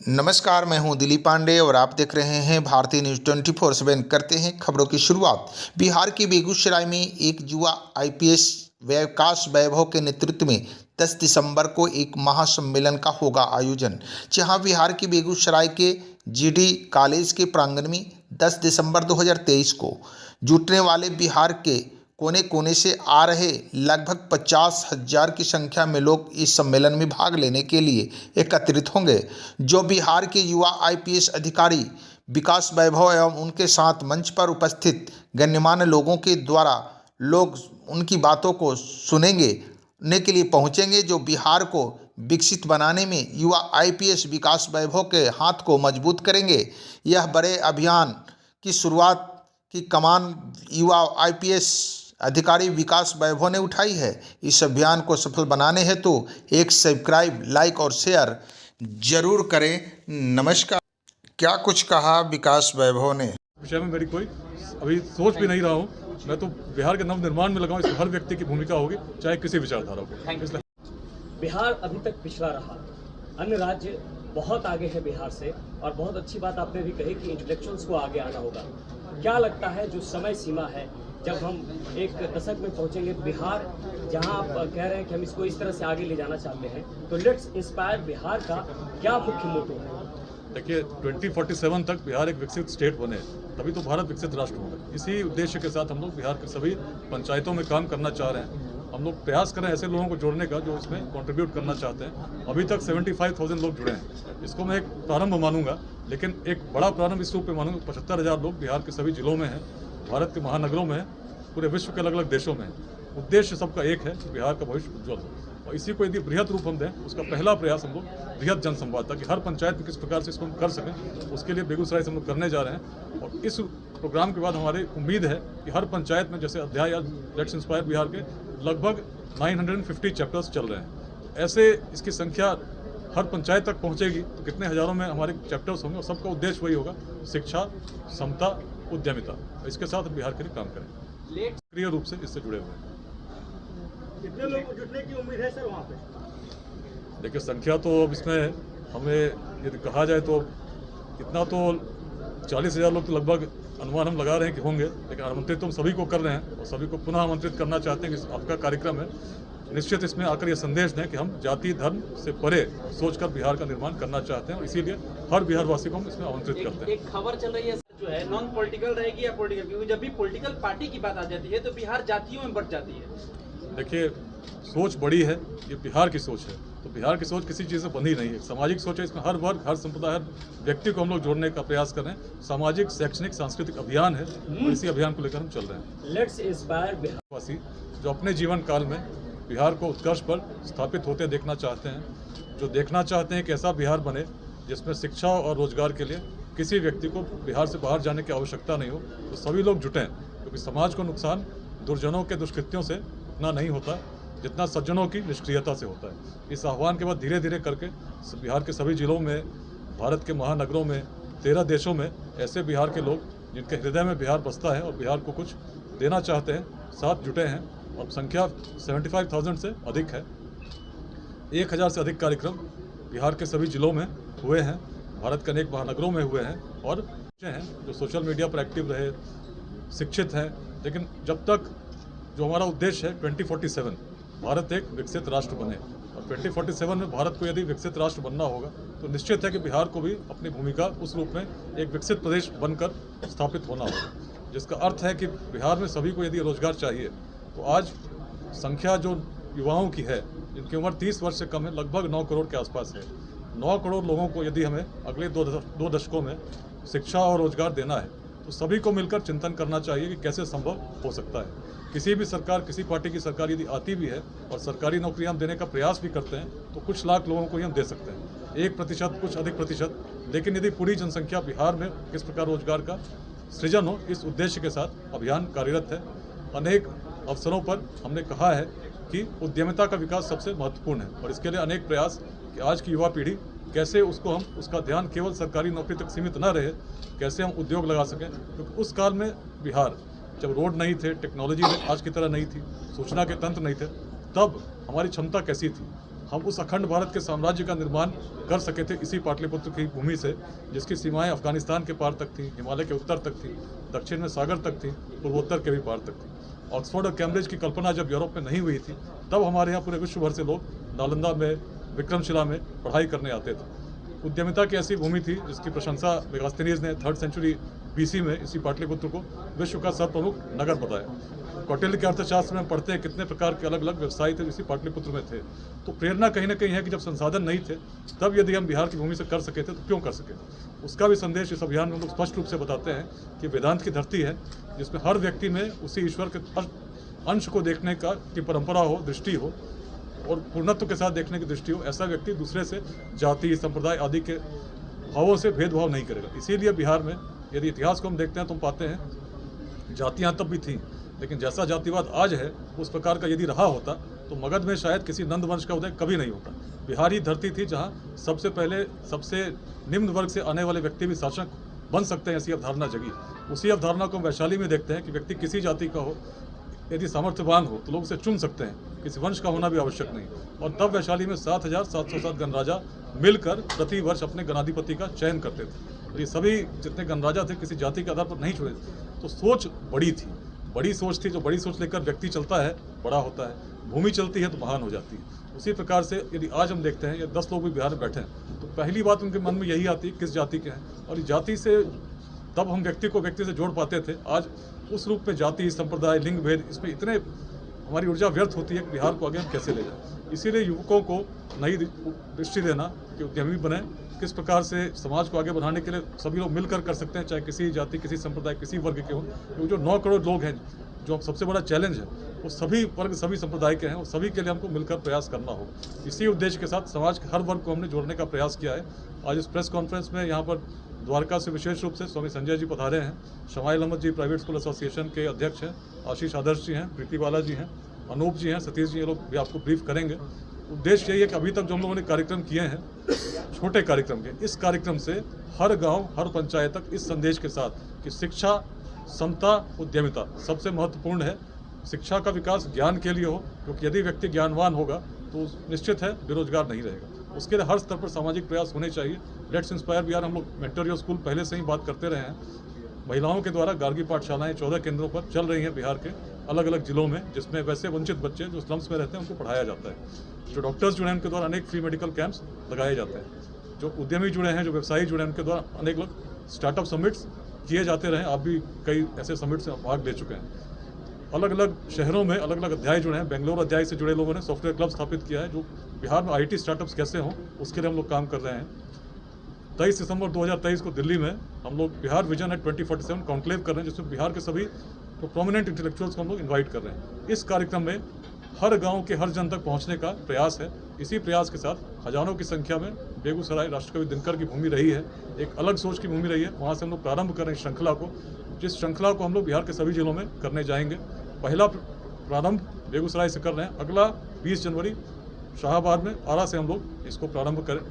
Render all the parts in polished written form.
नमस्कार, मैं हूं दिलीप पांडे और आप देख रहे हैं भारतीय न्यूज़ 24/7। करते हैं खबरों की शुरुआत। बिहार के बेगूसराय में एक युवा आईपीएस विकास वैभव के नेतृत्व में 10 दिसंबर को एक महासम्मेलन का होगा आयोजन। जहां बिहार के बेगूसराय के जीडी कॉलेज के प्रांगण में 10 दिसंबर 2023 को जुटने वाले बिहार के कोने कोने से आ रहे लगभग 50,000 की संख्या में लोग इस सम्मेलन में भाग लेने के लिए एकत्रित होंगे। जो बिहार के युवा आईपीएस अधिकारी विकास वैभव एवं उनके साथ मंच पर उपस्थित गण्यमान्य लोगों के द्वारा लोग उनकी बातों को सुनेंगे ने के लिए पहुंचेंगे, जो बिहार को विकसित बनाने में युवा आईपीएस विकास वैभव के हाथ को मजबूत करेंगे। यह बड़े अभियान की शुरुआत की कमान युवा आईपीएस अधिकारी विकास वैभव ने उठाई है। इस अभियान को सफल बनाने हेतु एक सब्सक्राइब, लाइक और शेयर जरूर करें। नमस्कार। क्या कुछ कहा विकास वैभव ने? विषय में मेरी कोई अभी सोच भी नहीं रहा हूँ। मैं तो बिहार के नवनिर्माण में लगा हूँ। इसमें हर व्यक्ति की भूमिका होगी, चाहे किसी विचारधारा को। बिहार अभी तक पिछड़ा रहा, अन्य राज्य बहुत आगे है बिहार से, और बहुत अच्छी बात आपने भी कही कि इंटेलेक्चुअल्स को आगे आना होगा। क्या लगता है जो समय सीमा है जब हम एक दशक में पहुंचेंगे, बिहार जहां आप कह रहे हैं कि हम इसको इस तरह से आगे ले जाना चाहते हैं, तो लेट्स इंस्पायर बिहार का क्या मुख्य मोटो है? देखिए, 2047 तक बिहार एक विकसित स्टेट बने, तभी तो भारत विकसित राष्ट्र होगा। इसी उद्देश्य के साथ हम लोग बिहार के सभी पंचायतों में काम करना चाह रहे हैं। हम लोग प्रयास करें ऐसे लोगों को जोड़ने का जो इसमें कंट्रीब्यूट करना चाहते हैं। अभी तक 75,000 लोग जुड़े हैं। इसको मैं एक प्रारंभ मानूंगा, लेकिन एक बड़ा प्रारंभ इस रूप में मानूंगा। 75,000 लोग बिहार के सभी जिलों में हैं, भारत के महानगरों में है, पूरे विश्व के अलग अलग देशों में है। उद्देश्य सबका एक है कि बिहार का भविष्य उज्ज्वल हो, और इसी को यदि बृहद रूप हम दें, उसका पहला प्रयास हम लोग बृहद जनसंवाद था कि हर पंचायत में किस प्रकार से इसको हम कर सकें, उसके लिए बेगूसराय से हम लोग करने जा रहे हैं। और इस प्रोग्राम के बाद हमारी उम्मीद है कि हर पंचायत में जैसे अध्याय या लेट्स इंस्पायर बिहार के लगभग 950 चैप्टर्स चल रहे हैं। ऐसे इसकी संख्या हर पंचायत तक पहुंचेगी तो कितने हजारों में हमारे चैप्टर्स होंगे, और सबका उद्देश्य वही होगा, शिक्षा, समता, उद्यमिता। इसके साथ बिहार के लिए काम करें। सक्रिय रूप से इससे जुड़े हुए हैं। कितने लोग जुटने की उम्मीद है सर वहाँ पे? देखिए, संख्या तो अब इसमें हमें यदि कहा जाए तो इतना तो 40,000 लोग तो लगभग अनुमान हम लगा रहे हैं कि होंगे, लेकिन आमंत्रित तो हम सभी को कर रहे हैं और सभी को पुनः आमंत्रित करना चाहते हैं कि आपका कार्यक्रम है। निश्चित इसमें आकर ये संदेश दें कि हम जाति धर्म से परे सोचकर बिहार का निर्माण करना चाहते हैं, और इसीलिए हर बिहारवासी को हम इसमें आमंत्रित करते हैं। एक खबर चल रही है जो है नॉन पॉलिटिकल रहेगी या पॉलिटिकल, क्योंकि जब भी पॉलिटिकल पार्टी की बात आ जाती है तो बिहार जातियों में बढ़ जाती है। देखिए, सोच बड़ी है, ये बिहार की सोच है, तो बिहार की सोच किसी चीज़ से बंधी नहीं है। सामाजिक सोच है, इसमें हर वर्ग, हर संप्रदाय, हर व्यक्ति को हम लोग जोड़ने का प्रयास कर रहे हैं। सामाजिक, शैक्षणिक, सांस्कृतिक अभियान है, और इसी अभियान को लेकर हम चल रहे हैं। लेट्स इंस्पायर बिहार जो अपने जीवन काल में बिहार को उत्कर्ष पर स्थापित होते देखना चाहते हैं, जो देखना चाहते हैं कि ऐसा बिहार बने जिसमें शिक्षा और रोजगार के लिए किसी व्यक्ति को बिहार से बाहर जाने की आवश्यकता नहीं हो, तो सभी लोग जुटें, क्योंकि समाज को नुकसान दुर्जनों के दुष्कृत्यों से इतना नहीं होता जितना सज्जनों की निष्क्रियता से होता है। इस आह्वान के बाद धीरे धीरे करके बिहार के सभी जिलों में, भारत के महानगरों में, 13 देशों में ऐसे बिहार के लोग जिनके हृदय में बिहार बसता है और बिहार को कुछ देना चाहते हैं, साथ जुटे हैं। और संख्या 75,000 से अधिक है। 1,000 से अधिक कार्यक्रम बिहार के सभी जिलों में हुए हैं, भारत के अनेक महानगरों में हुए हैं, और हैं जो सोशल मीडिया पर एक्टिव रहे, शिक्षित हैं। लेकिन जब तक जो हमारा उद्देश्य है 2047 भारत एक विकसित राष्ट्र बने, और 2047 में भारत को यदि विकसित राष्ट्र बनना होगा तो निश्चित है कि बिहार को भी अपनी भूमिका उस रूप में एक विकसित प्रदेश बनकर स्थापित होना होगा, जिसका अर्थ है कि बिहार में सभी को यदि रोजगार चाहिए तो आज संख्या जो युवाओं की है जिनकी उम्र 30 वर्ष से कम है, लगभग 9 करोड़ के आसपास है। 9 करोड़ लोगों को यदि हमें अगले दो दशकों में शिक्षा और रोजगार देना है तो सभी को मिलकर चिंतन करना चाहिए कि कैसे संभव हो सकता है। किसी भी सरकार, किसी पार्टी की सरकार यदि आती भी है और सरकारी नौकरियां हम देने का प्रयास भी करते हैं तो कुछ लाख लोगों को ही हम दे सकते हैं, 1%, कुछ अधिक प्रतिशत। लेकिन यदि पूरी जनसंख्या बिहार में किस प्रकार रोजगार का सृजन हो, इस उद्देश्य के साथ अभियान कार्यरत है। अनेक अवसरों पर हमने कहा है कि उद्यमिता का विकास सबसे महत्वपूर्ण है, और इसके लिए अनेक प्रयास कि आज की युवा पीढ़ी कैसे उसका ध्यान केवल सरकारी नौकरी तक सीमित न रहे, कैसे हम उद्योग लगा सकें। क्योंकि उस काल में बिहार जब रोड नहीं थे, टेक्नोलॉजी आज की तरह नहीं थी, सूचना के तंत्र नहीं थे, तब हमारी क्षमता कैसी थी। हम उस अखंड भारत के साम्राज्य का निर्माण कर सके थे इसी पाटलिपुत्र की भूमि से, जिसकी सीमाएं अफगानिस्तान के पार तक थी, हिमालय के उत्तर तक थी, दक्षिण में सागर तक थी, पूर्वोत्तर के भी पार तक थी। ऑक्सफोर्ड और कैम्ब्रिज की कल्पना जब यूरोप में नहीं हुई थी, तब हमारे यहाँ पूरे विश्व भर से लोग नालंदा में, विक्रमशिला में पढ़ाई करने आते थे। उद्यमिता की ऐसी भूमि थी जिसकी प्रशंसा मेगास्थनीज ने 3rd सेंचुरी BC में इसी पाटलिपुत्र को विश्व का सर्वप्रमुख नगर बताया। कौटिल्य के अर्थशास्त्र में हम पढ़ते हैं कितने प्रकार के अलग अलग व्यवसाय थे इसी पाटलिपुत्र में थे। तो प्रेरणा कहीं ना कहीं है कि जब संसाधन नहीं थे, तब यदि हम बिहार की भूमि से कर सके थे तो क्यों कर सके। उसका भी संदेश इस अभियान में हम लोग स्पष्ट रूप से बताते हैं कि वेदांत की धरती है, जिसमें हर व्यक्ति में उसी ईश्वर के अंश को देखने की परंपरा हो, दृष्टि हो और पूर्णत्व के साथ देखने की दृष्टि हो। ऐसा व्यक्ति दूसरे से जाति, संप्रदाय आदि के भावों से भेदभाव नहीं करेगा। इसीलिए बिहार में यदि इतिहास को हम देखते हैं तो हम पाते हैं जातियाँ तब भी थीं, लेकिन जैसा जातिवाद आज है उस प्रकार का यदि रहा होता तो मगध में शायद किसी नंद वंश का उदय कभी नहीं होता। बिहार ही धरती थी जहाँ सबसे पहले सबसे निम्न वर्ग से आने वाले व्यक्ति भी शासक बन सकते हैं, ऐसी अवधारणा जगी। उसी अवधारणा को हम वैशाली में देखते हैं कि व्यक्ति किसी जाति का हो, यदि सामर्थ्यवान हो तो लोग उसे चुन सकते हैं, किसी वंश का होना भी आवश्यक नहीं। और तब वैशाली में 7,707 गणराजा मिलकर प्रति वर्ष अपने गणाधिपति का चयन करते थे। और ये सभी जितने गणराजा थे किसी जाति के आधार पर नहीं चुने थे। तो सोच बड़ी थी, बड़ी सोच थी। जो बड़ी सोच लेकर व्यक्ति चलता है बड़ा होता है, भूमि चलती है तो महान हो जाती है। उसी प्रकार से यदि आज हम देखते हैं या 10 लोग भी बिहार में बैठे हैं तो पहली बात उनके मन में यही आती है किस जाति के हैं। और इस जाति से तब हम व्यक्ति को व्यक्ति से जोड़ पाते थे। आज उस रूप में जाति, संप्रदाय, लिंग भेद, इसमें इतने हमारी ऊर्जा व्यर्थ होती है कि बिहार को आगे हम कैसे ले जाएं। इसीलिए युवकों को नई दृष्टि देना कि उद्यमी बने, किस प्रकार से समाज को आगे बढ़ाने के लिए सभी लोग मिलकर कर सकते हैं, चाहे किसी जाति, किसी संप्रदाय, किसी वर्ग के हों। क्योंकि जो 9 करोड़ लोग हैं, जो सबसे बड़ा चैलेंज है, वो सभी वर्ग, सभी संप्रदाय के हैं और सभी के लिए हमको मिलकर प्रयास करना होगा। इसी उद्देश्य के साथ समाज के हर वर्ग को हमने जोड़ने का प्रयास किया है। आज इस प्रेस कॉन्फ्रेंस में यहाँ पर द्वारका से विशेष रूप से स्वामी संजय जी पधारे हैं, शमाइल अहमद जी प्राइवेट स्कूल एसोसिएशन के अध्यक्ष हैं, आशीष आदर्श जी हैं, प्रीति बाला जी हैं, अनूप जी हैं, सतीश जी, ये लोग भी आपको ब्रीफ करेंगे। उद्देश्य यही है कि अभी तक जो हम लोगों ने कार्यक्रम किए हैं, छोटे कार्यक्रम के, इस कार्यक्रम से हर गांव, हर पंचायत तक इस संदेश के साथ कि शिक्षा, समता, उद्यमिता सबसे महत्वपूर्ण है। शिक्षा का विकास ज्ञान के लिए हो, क्योंकि यदि व्यक्ति ज्ञानवान होगा तो निश्चित है बेरोजगार नहीं रहेगा। उसके लिए हर स्तर पर सामाजिक प्रयास होने चाहिए। लेट्स इंस्पायर बिहार हम लोग मेंटोरियल स्कूल पहले से ही बात करते रहे हैं। महिलाओं के द्वारा गार्गी पाठशालाएं 14 केंद्रों पर चल रही हैं बिहार के अलग अलग जिलों में, जिसमें वैसे वंचित बच्चे जो स्लम्स में रहते हैं उनको पढ़ाया जाता है। जो डॉक्टर्स जुड़े हैं उनके द्वारा अनेक फ्री मेडिकल कैंप्स लगाए जाते हैं। जो उद्यमी जुड़े हैं, जो व्यवसायी जुड़े हैं, उनके द्वारा अनेक लोग स्टार्टअप समिट्स किए जाते रहे। आप भी कई ऐसे समिट्स में भाग ले चुके हैं। अलग अलग शहरों में अलग अलग अध्याय जुड़े हैं। बेंगलोर अध्याय से जुड़े लोगों ने सॉफ्टवेयर क्लब स्थापित किया है, जो बिहार में IT स्टार्टअप्स कैसे हों उसके लिए हम लोग काम कर रहे हैं। 23 दिसंबर 2023 को दिल्ली में हम लोग बिहार विजन एट 2047 कॉन्क्लेव कर रहे हैं, जिसमें बिहार के सभी तो प्रोमिनेंट इंटेलेक्चुअल्स को हम लोग इन्वाइट कर रहे हैं। इस कार्यक्रम में हर गांव के हर जन तक पहुंचने का प्रयास है। इसी प्रयास के साथ हजारों की संख्या में बेगूसराय राष्ट्रकवि दिनकर की भूमि रही है, एक अलग सोच की भूमि रही है। वहाँ से हम लोग प्रारंभ कर रहे हैं श्रृंखला को, जिस श्रृंखला को हम लोग बिहार के सभी जिलों में करने जाएंगे। पहला प्रारंभ बेगूसराय से कर रहे हैं, अगला 20 जनवरी शाहाबाद में, आरा से हम लोग इसको प्रारंभ करें।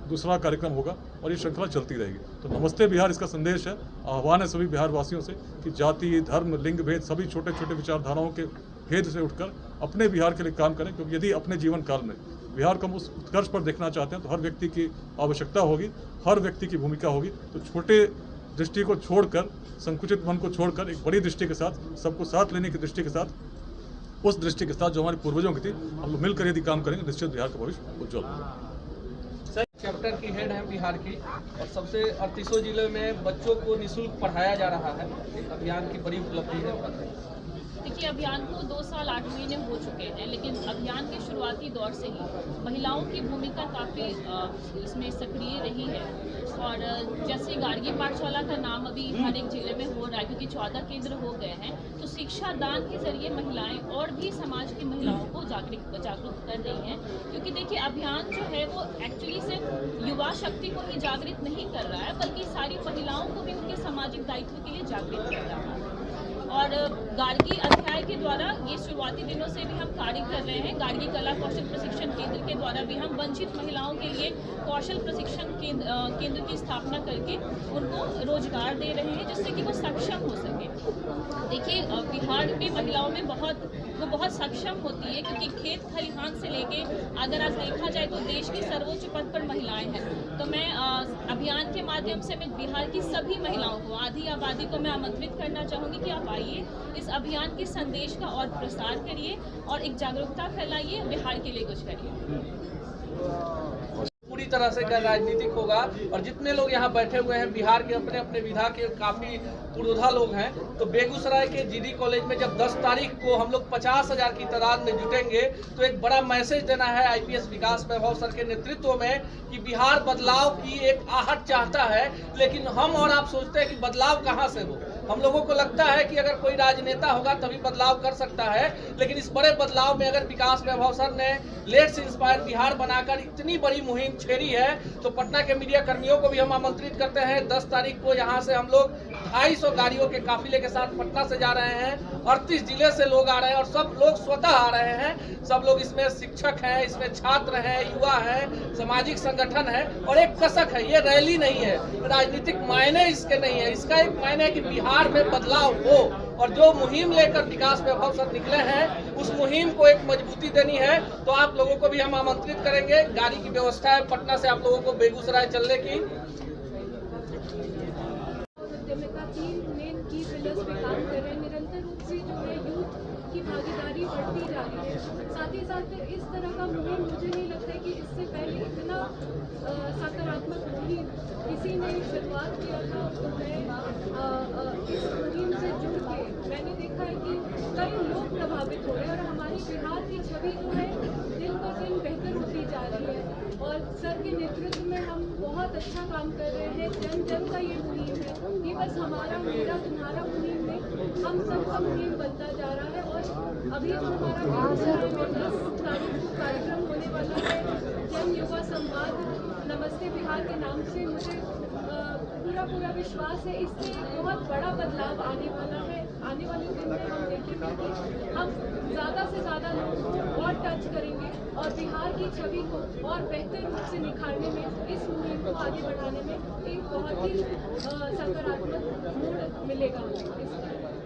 दूसरा कार्यक्रम होगा और ये श्रृंखला चलती रहेगी। तो नमस्ते बिहार इसका संदेश है। आह्वान है सभी बिहार वासियों से कि जाति, धर्म, लिंग भेद, सभी छोटे छोटे विचारधाराओं के भेद से उठकर अपने बिहार के लिए काम करें। क्योंकि यदि अपने जीवन काल में बिहार को हम उस उत्कर्ष पर देखना चाहते हैं तो हर व्यक्ति की आवश्यकता होगी, हर व्यक्ति की भूमिका होगी। तो छोटे दृष्टि को छोड़कर, संकुचित मन को छोड़कर एक बड़ी दृष्टि के साथ, सबको साथ लेने की दृष्टि के साथ, उस दृष्टि के साथ जो हमारे पूर्वजों की थी, हम लोग मिलकर यदि काम करेंगे निश्चित बिहार का भविष्य उज्जवल होगा। चैप्टर की हेड है बिहार की और सबसे 38 जिले में बच्चों को निःशुल्क पढ़ाया जा रहा है। इस अभियान की बड़ी उपलब्धि है। देखिए, अभियान को 2 साल 8 महीने हो चुके हैं, लेकिन अभियान के शुरुआती दौर से ही महिलाओं की भूमिका काफ़ी इसमें सक्रिय रही है। और जैसे गार्गी पाठशाला का नाम अभी हर एक जिले में हो रहा है, क्योंकि 14 केंद्र हो गए हैं, तो शिक्षा दान के जरिए महिलाएं और भी समाज की महिलाओं को जागरूक कर रही हैं। क्योंकि देखिए, अभियान जो है वो एक्चुअली सिर्फ युवा शक्ति को ही जागृत नहीं कर रहा है, बल्कि सारी महिलाओं को भी उनके सामाजिक दायित्व के लिए जागृत कर रहा है। और गार्गी अध्याय के द्वारा ये शुरुआती दिनों से भी हम कार्य कर रहे हैं। गार्गी कला कौशल प्रशिक्षण केंद्र के द्वारा भी हम वंचित महिलाओं के लिए कौशल प्रशिक्षण केंद्र की स्थापना करके उनको रोजगार दे रहे हैं, जिससे कि वो सक्षम हो सके। देखिए, बिहार में महिलाओं में बहुत वो बहुत सक्षम होती है, क्योंकि खेत खलिहान से लेके अगर आज देखा जाए तो देश के सर्वोच्च पद पर महिलाएं हैं। तो मैं अभियान के माध्यम से मैं बिहार की सभी महिलाओं को, आधी आबादी को मैं आमंत्रित करना चाहूँगी कि आप आइए, इस अभियान के संदेश का और प्रसार करिए और एक जागरूकता फैलाइए, बिहार के लिए कुछ करिए। पूरी तरह से गैर राजनीतिक होगा और जितने लोग यहाँ बैठे हुए हैं बिहार के अपने अपने विधा के काफ़ी पुरोधा लोग हैं। तो बेगूसराय के जीडी कॉलेज में जब 10 तारीख को हम लोग 50,000 की तादाद में जुटेंगे तो एक बड़ा मैसेज देना है आईपीएस विकास वैभव सर के नेतृत्व में कि बिहार बदलाव की एक आहट चाहता है, लेकिन हम और आप सोचते हैं कि बदलाव कहाँ से हो। हम लोगों को लगता है कि अगर कोई राजनेता होगा तभी बदलाव कर सकता है, लेकिन इस बड़े बदलाव में अगर विकास वैभव सर ने लेट्स इंस्पायर बिहार बनाकर इतनी बड़ी मुहिम छेड़ी है तो पटना के मीडिया कर्मियों को भी हम आमंत्रित करते हैं। 10 तारीख को यहाँ से हम लोग 250 गाड़ियों के काफिले के साथ पटना से जा रहे हैं। 38 जिले से लोग आ रहे हैं और सब लोग स्वतः आ रहे हैं। सब लोग इसमें शिक्षक हैं, इसमें छात्र हैं, युवा हैं, सामाजिक संगठन है और एक कसक है। ये रैली नहीं है, राजनीतिक मायने इसके नहीं है। इसका एक मायने है कि बिहार में बदलाव हो और जो मुहिम लेकर विकास वैभव सर निकले हैं उस मुहिम को एक मजबूती देनी है। तो आप लोगों को भी हम आमंत्रित करेंगे। गाड़ी की व्यवस्था है पटना से आप लोगों को बेगूसराय चलने की। उद्यमिता 3 मेन की पिलर्स पे काम कर रहे हैं। निरंतर रूप से जो है यूथ की भागीदारी बढ़ती जा रही है। साथ ही साथ इस तरह का मुहिम मुझे नहीं लगता है कि इससे पहले इतना सकारात्मक मुहिम किसी ने शुरुआत किया था। तो मैं इस मुहिम से जुड़ के मैंने देखा है कि कई लोग प्रभावित हो रहे हैं और हमारी बिहार की छवि जो है दिन ब दिन बेहतर होती जा रही है। और सर के नेतृत्व में हम बहुत अच्छा काम कर रहे हैं। जन जन का ये मुहिम है, ये बस हमारा मेरा तुम्हारा मुहिम में हम सबका मुहिम बनता जा रहा है। और अभी जो हमारा बेगूसराय में 10 तारीख को कार्यक्रम होने वाला है, जन युवा संवाद नमस्ते बिहार के नाम से, मुझे पूरा विश्वास है इससे बहुत बड़ा बदलाव आने वाला है। आने वाले दिन में हम देखेंगे कि हम ज़्यादा से ज़्यादा लोगों को और टच करेंगे और बिहार की छवि को और बेहतर रूप से निखारने में, इस मुहिम को आगे बढ़ाने में एक बहुत ही सकारात्मक मूड मिलेगा।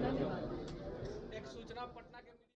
धन्यवाद।